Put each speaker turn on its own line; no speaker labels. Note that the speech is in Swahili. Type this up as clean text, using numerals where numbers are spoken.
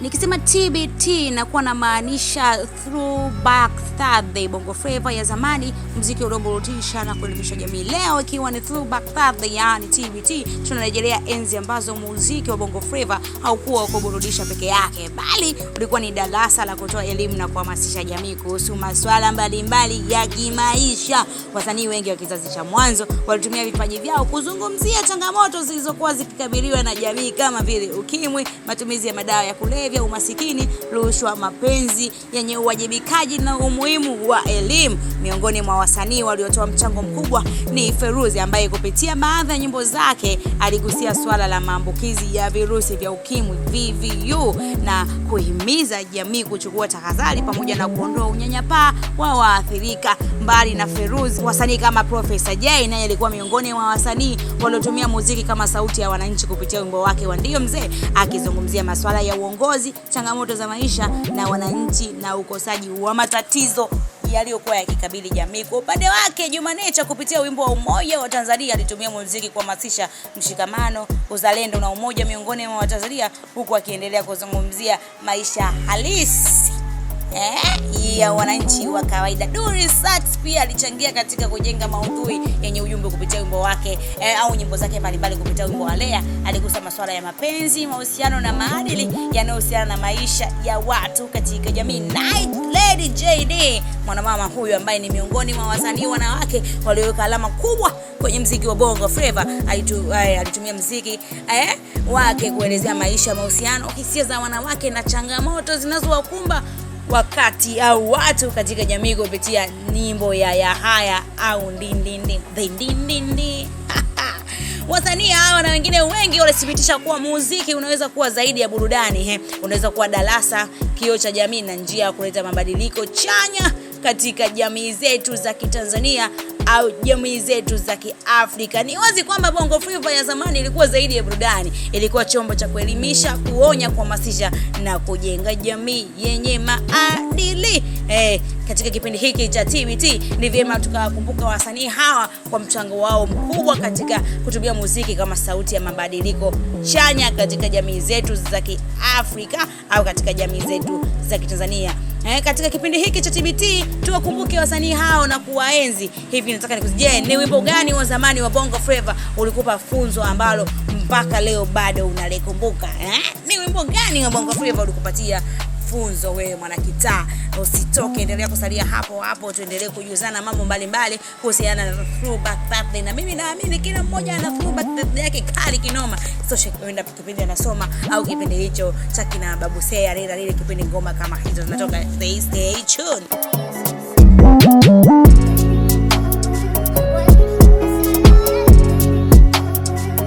Nikisema TBT nakuwa na maanisha Throwback Thursday, Bongo Flava ya zamani, muziki unaoburudisha na kuelimisha jamii. Leo ikiwa ni Throwback Thursday, yani TBT, tunarejelea enzi ambazo muziki wa Bongo Flava haukuwa wa kuburudisha peke yake, bali ulikuwa ni darasa la kutoa elimu na kuhamasisha jamii kuhusu masuala mbalimbali ya kimaisha. Wasanii wengi wa kizazi cha mwanzo walitumia vipaji vyao kuzungumzia changamoto zilizokuwa zikikabiliwa na jamii kama vile ukimwi, matumizi ya madawa ya kulevya, umasikini, rushwa, mapenzi yenye uwajibikaji na umuhimu wa elimu. Miongoni mwa wasanii waliotoa mchango mkubwa ni Feruzi, ambaye kupitia baadhi ya nyimbo zake aligusia swala la maambukizi ya virusi vya ukimwi VVU na kuhimiza jamii kuchukua tahadhari pamoja na kuondoa unyanyapaa wa waathirika. Mbali na Feruzi, wasanii kama Professor Jay naye alikuwa miongoni mwa wasanii waliotumia muziki kama sauti ya wananchi kupitia wimbo wake wa Ndio Mzee, akizungumzia masuala ya uongozi, changamoto za maisha na wananchi na ukosaji wa matatizo yaliyokuwa yakikabili jamii. Kwa upande wake, Juma Nature kupitia wimbo wa Umoja wa Tanzania alitumia muziki kuhamasisha mshikamano, uzalendo na umoja miongoni mwa Watanzania, huku akiendelea kuzungumzia maisha halisi ya wananchi wa kawaida. Dully Sax pia alichangia katika kujenga maudhui yenye ujumbe kupitia wimbo wake au nyimbo zake mbalimbali. Kupitia wimbo wa Lea aligusa masuala ya mapenzi, mahusiano na maadili yanayohusiana na maisha ya watu katika jamii. Night Lady JD, mwanamama huyu ambaye ni miongoni mwa wasanii wanawake walioweka alama kubwa kwenye muziki wa Bongo Flava, alitumia muziki wake kuelezea maisha, mahusiano, hisia za wanawake na changamoto zinazowakumba wakati au watu katika jamii kupitia nyimbo ya haya au ndindindi. Wasanii hawa na wengine wengi walithibitisha kuwa muziki unaweza kuwa zaidi ya burudani, unaweza kuwa darasa, kioo cha jamii na njia ya kuleta mabadiliko chanya katika jamii zetu za Kitanzania au jamii zetu za Kiafrika. Ni wazi kwamba Bongo Flava ya zamani ilikuwa zaidi ya burudani, ilikuwa chombo cha kuelimisha, kuonya, kuhamasisha na kujenga jamii yenye maadili. Katika kipindi hiki cha TBT ni vyema tukawakumbuka wasanii hawa kwa mchango wao mkubwa katika kutumia muziki kama sauti ya mabadiliko chanya katika jamii zetu za Kiafrika au katika jamii zetu za Kitanzania. Katika kipindi hiki cha TBT tuwakumbuke wasanii hao na kuwaenzi. Hivi nataka nikuje, ni wimbo gani wa zamani wa Bongo Flava ulikupa funzo ambalo mpaka leo bado unalikumbuka? Ni wimbo gani wa Bongo Flava ulikupatia funzo wewe mwanakitaa? Usitoke, endelea kusalia hapo hapo, tuendelee kujuzana mambo mbalimbali kuhusiana na Throwback Thursday. Na mimi naamini kila mmoja ana Throwback Thursday yake kali kinoma. Sio kwenda kipindi anasoma au kipindi hicho cha kina Babu Seya, lile kipindi ngoma kama hizo zinatoka. Stay tuned.